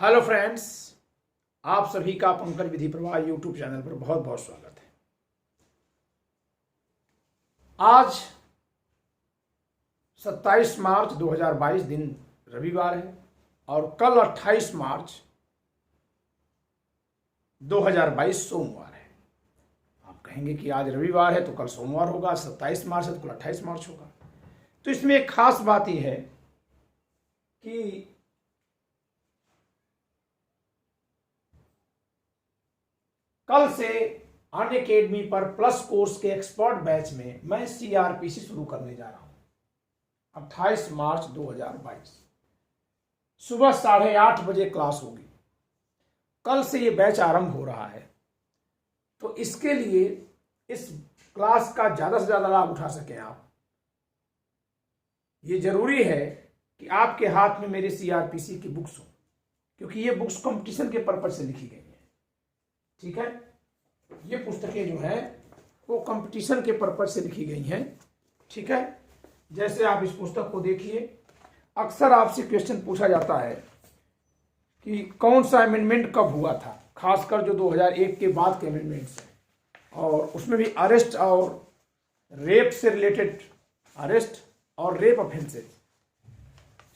Hello friends, आप सभी का पंकज विधि प्रवाह यूट्यूब चैनल पर बहुत बहुत स्वागत है। आज 27 मार्च 2022 दिन रविवार है और कल 28 मार्च 2022 सोमवार है। आप कहेंगे कि आज रविवार है तो कल सोमवार होगा, 27 मार्च है तो कल 28 मार्च होगा। तो इसमें एक खास बात यह है कि कल से अनअकैडमी पर प्लस कोर्स के एक्सपर्ट बैच में मैं सीआरपीसी शुरू करने जा रहा हूं। 28 मार्च 2022 सुबह 8:30 बजे क्लास होगी। कल से ये बैच आरंभ हो रहा है, तो इसके लिए इस क्लास का ज्यादा से ज्यादा लाभ उठा सकें आप, ये जरूरी है कि आपके हाथ में मेरे सीआरपीसी की बुक्स हो, क्योंकि ये बुक्स कंपटीशन के पर्पज से लिखी गई है। ठीक है, ये पुस्तकें जो है वो कंपटीशन के पर्पज से लिखी गई हैं। ठीक है, जैसे आप इस पुस्तक को देखिए, अक्सर आपसे क्वेश्चन पूछा जाता है कि कौन सा अमेंडमेंट कब हुआ था, खासकर जो 2001 के बाद के अमेंडमेंट्स हैं, और उसमें भी अरेस्ट और रेप से रिलेटेड, अरेस्ट और रेप ऑफेंसेस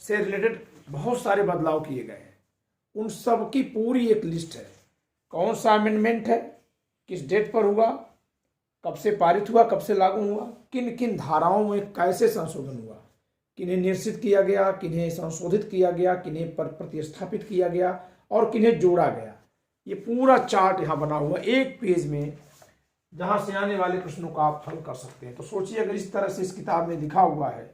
से रिलेटेड बहुत सारे बदलाव किए गए हैं। उन सब की पूरी एक लिस्ट है, कौन सा अमेंडमेंट है, किस डेट पर हुआ, कब से पारित हुआ, कब से लागू हुआ, किन किन धाराओं में कैसे संशोधन हुआ, किन्हें निरसित किया गया, किन्हें संशोधित किया गया, किन्हें प्रतिस्थापित किया गया और किन्हें जोड़ा गया। ये पूरा चार्ट यहाँ बना हुआ एक पेज में, जहां से आने वाले प्रश्नों का आप हल कर सकते हैं। तो सोचिए, अगर इस तरह से इस किताब में लिखा हुआ है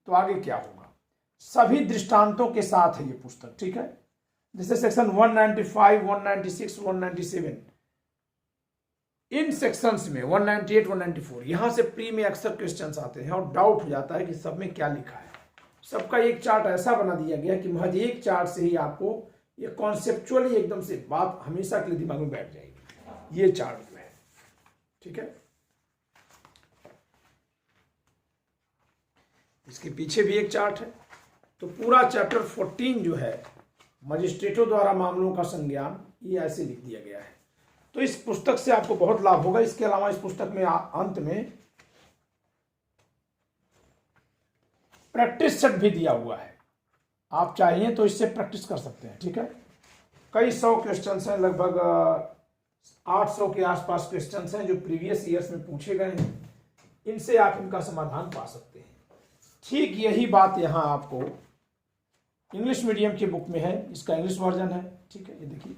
तो आगे क्या होगा। सभी दृष्टांतों के साथ है ये पुस्तक। ठीक है, जैसे सेक्शन 195, 196, 197, इन सेक्शंस में 198, 194, यहां से प्री में अक्सर क्वेश्चंस आते हैं और डाउट हो जाता है कि सब में क्या लिखा है। सबका एक चार्ट ऐसा बना दिया गया कि महज एक चार्ट से ही आपको ये कॉन्सेप्चुअली एकदम से बात हमेशा के लिए दिमाग में बैठ जाएगी। ये चार्ट जो है, ठीक है, इसके पीछे भी एक चार्ट है। तो पूरा चैप्टर 14 जो है, मजिस्ट्रेटों द्वारा मामलों का संज्ञान, ये ऐसे लिख दिया गया है। तो इस पुस्तक से आपको बहुत लाभ होगा। इसके अलावा इस पुस्तक में अंत में प्रैक्टिस सेट भी दिया हुआ है, आप चाहिए तो इससे प्रैक्टिस कर सकते हैं। ठीक है, कई 100 क्वेश्चंस हैं, लगभग 800 के आसपास क्वेश्चंस हैं जो प्रीवियस ईयर्स में पूछे गए हैं। इनसे आप इनका समाधान पा सकते हैं। ठीक यही बात यहाँ आपको इंग्लिश मीडियम की बुक में है, इसका इंग्लिश वर्जन है। ठीक है, ये देखिए,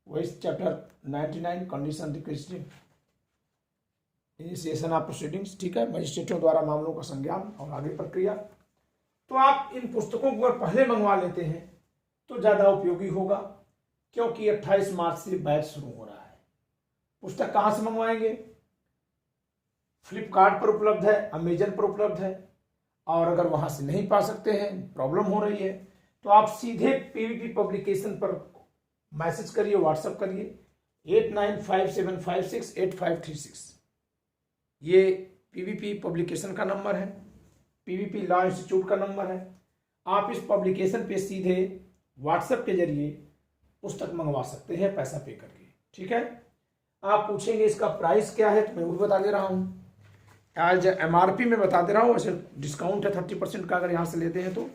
वही chapter 99 condition requesting initiation of proceedings. ठीक है, मजिस्ट्रेटों द्वारा मामलों का संज्ञान और आगे प्रक्रिया। तो आप इन पुस्तकों को अगर पहले मंगवा लेते हैं तो ज्यादा उपयोगी होगा, क्योंकि 28 मार्च से बैच शुरू हो रहा है। पुस्तक कहां से मंगवाएंगे? फ्लिपकार्ट पर उपलब्ध है, अमेजन पर उपलब्ध है, और अगर वहां से नहीं पा सकते हैं, प्रॉब्लम हो रही है, तो आप सीधे पीवीपी पब्लिकेशन पर मैसेज करिए, व्हाट्सएप करिए 8957568536। ये पीवीपी पब्लिकेशन का नंबर है, पीवीपी लॉ इंस्टीट्यूट का नंबर है। आप इस पब्लिकेशन पे सीधे व्हाट्सएप के जरिए पुस्तक मंगवा सकते हैं पैसा पे करके। ठीक है, आप पूछेंगे इसका प्राइस क्या है, तो मैं वो बता दे रहा हूं। आज एमआरपी में बता दे रहा हूँ, वैसे डिस्काउंट है 30% का अगर यहाँ से लेते हैं तो।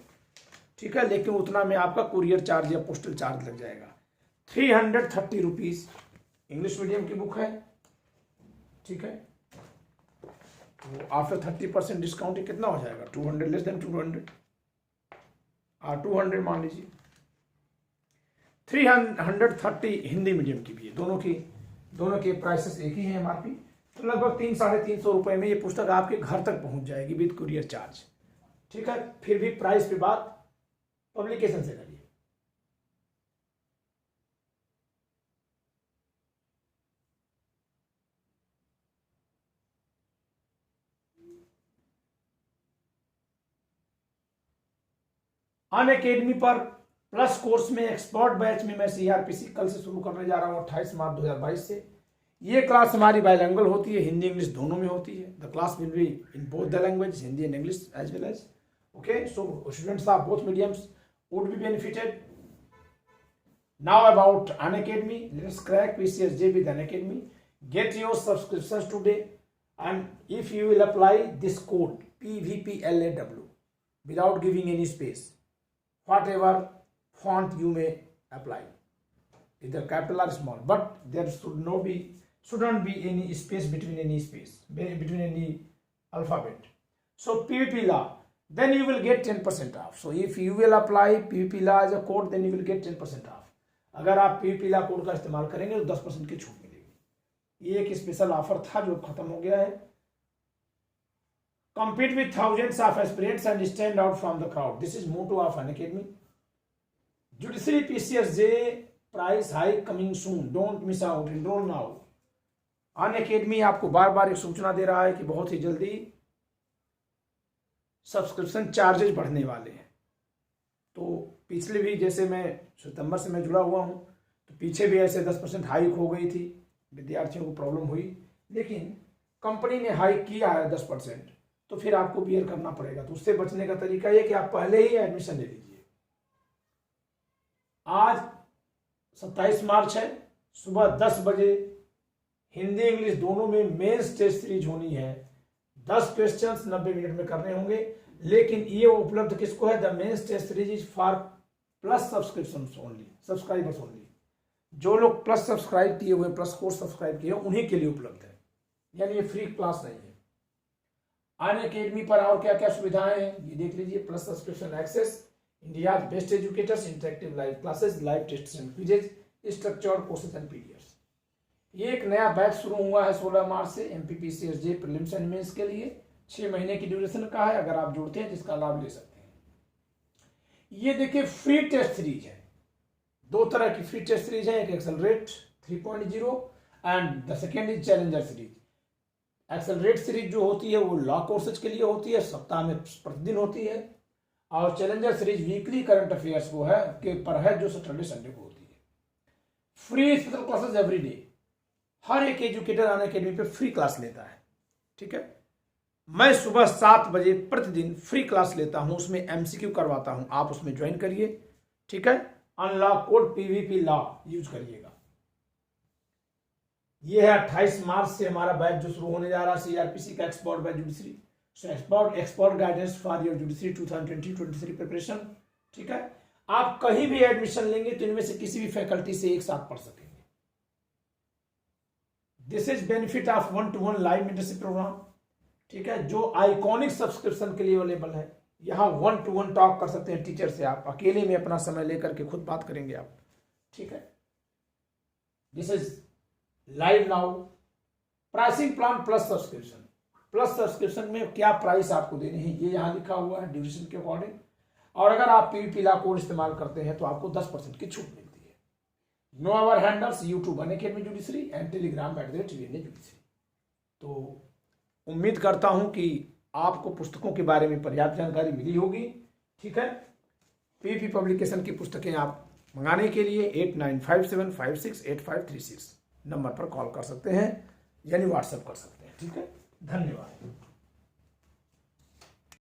ठीक है, लेकिन उतना में आपका कुरियर चार्ज या पोस्टल चार्ज लग जाएगा। 330 रुपीज इंग्लिश मीडियम की बुक है। ठीक है, तो आफ्टर 30% डिस्काउंट कितना हो जाएगा? 200 लेस देन 200, 200 मान लीजिए। 330 हिंदी मीडियम की भी है। दोनों के प्राइसेस एक ही है एमआरपी। तो लगभग 300-350 रुपए में ये पुस्तक आपके घर तक पहुंच जाएगी विद कुरियर चार्ज। ठीक है, फिर भी प्राइस पे बात पब्लिकेशन से करिए। अनअकैडमी पर प्लस कोर्स में एक्सपर्ट बैच में मैं सीआरपीसी कल से शुरू करने जा रहा हूं, 28 मार्च 2022 से। ये क्लास हमारी बाइलिंगुअल होती है, हिंदी इंग्लिश दोनों में होती है। The class will be in both the language, Hindi and English as well as. Okay, so students of both mediums would be benefited. Now about Unacademy, let's crack PCSJ with Unacademy. Get your subscriptions today, and if you will apply this code PVPLAW without giving any space, whatever font you may apply, either capital or small, but there shouldn't be any space between any alphabet. So PVP law, then you will get 10% off. So if you will apply PVP law as a code, then you will get 10% off. अगर आप PVP law code का इस्तेमाल करेंगे तो 10% की छूट मिलेगी। ये एक स्पेशल ऑफर था जो खत्म हो गया है। Compete with thousands of aspirants and stand out from the crowd. This is motto of Unacademy. Judiciary PCSJ price hike coming soon. Don't miss out. Enroll now. Unacademy आपको बार बार एक सूचना दे रहा है कि बहुत ही जल्दी सब्सक्रिप्शन चार्जेस बढ़ने वाले हैं। तो पिछले भी, जैसे मैं सितंबर से मैं जुड़ा हुआ हूं, तो पीछे भी ऐसे 10% हाइक हो गई थी, विद्यार्थियों को प्रॉब्लम हुई, लेकिन कंपनी ने हाइक किया है 10%, तो फिर आपको बियर करना पड़ेगा। तो उससे बचने का तरीका ये कि आप पहले ही एडमिशन ले लीजिए। आज 27 मार्च है, सुबह 10 बजे हिंदी इंग्लिश दोनों में मेंस टेस्ट सीरीज होनी है। 10 क्वेश्चंस 90 मिनट में करने होंगे, लेकिन ये उपलब्ध किसको है? The mains test series is for plus subscriptions only, subscribers only. जो लोग प्लस सब्सक्राइब किए हुए, प्लस कोर्स सब्सक्राइब किए, उन्हीं के लिए उपलब्ध है, यानी ये फ्री क्लास नहीं है। अनअकैडमी पर और क्या क्या सुविधाएं हैं ये देख लीजिए। Plus subscription access, India best educators, interactive live classes, live test and quizzes, structured courses and PDFs. ये एक नया बैच शुरू हुआ है 16 मार्च से MPPCSJ प्रीलिम्स एंड मेंस के लिए। 6 महीने की ड्यूरेशन का है, अगर आप जुड़ते हैं जिसका लाभ ले सकते हैं। ये देखिए फ्री टेस्ट सीरीज है, 2 तरह की फ्री टेस्ट सीरीज है, एक accelerate 3.0 and the second is challenger series. Accelerate series जो होती है वो लॉ कोर्सेज के लिए होती है, सप्ताह में प्रतिदिन होती है, और challenger series weekly current affairs वो है के पर है, जो सैटरडे संडे को होती है। Free special classes every day, हर एक एजुकेटर अनअकैडमी पे फ्री क्लास लेता है। ठीक है, मैं सुबह 7 बजे प्रतिदिन फ्री क्लास लेता हूं, उसमें MCQ करवाता हूं, आप उसमें ज्वाइन करिए। ठीक है, unlock code PVP law use करिएगा। यह है 28 मार्च से हमारा बैच जो शुरू होने जा रहा है CRPC का expert by judiciary. So expert guidance for your judiciary 2020-23 preparation. ठीक है, आप कहीं भी एडमिशन लेंगे तो इनमें से किसी भी फैकल्टी से एक साथ पढ़ सकेंगे। This is benefit of 1-to-1 live mentorship program. ठीक है, जो आइकॉनिक सब्सक्रिप्शन के लिए अवेलेबल है। यहाँ 1-to-1 टॉक कर सकते हैं टीचर से, आप अकेले में अपना समय लेकर के खुद बात करेंगे आप। ठीक है, this is live now. Pricing plan plus subscription. Plus subscription में क्या प्राइस आपको देने हैं ये यहाँ लिखा हुआ है ड्यूरेशन के अकॉर्डिंग, और अगर आप PVP लॉ कोड इस्तेमाल करते हैं तो आपको 10% की छूट मिलती है। Know our handles YouTube Unacademy judiciary and Telegram @judiciary. तो उम्मीद करता हूं कि आपको पुस्तकों के बारे में पर्याप्त जानकारी मिली होगी। ठीक है, PVP पब्लिकेशन की पुस्तकें आप मंगाने के लिए 8957568536 नंबर पर कॉल कर सकते हैं, यानी व्हाट्सएप कर सकते हैं। ठीक है, धन्यवाद।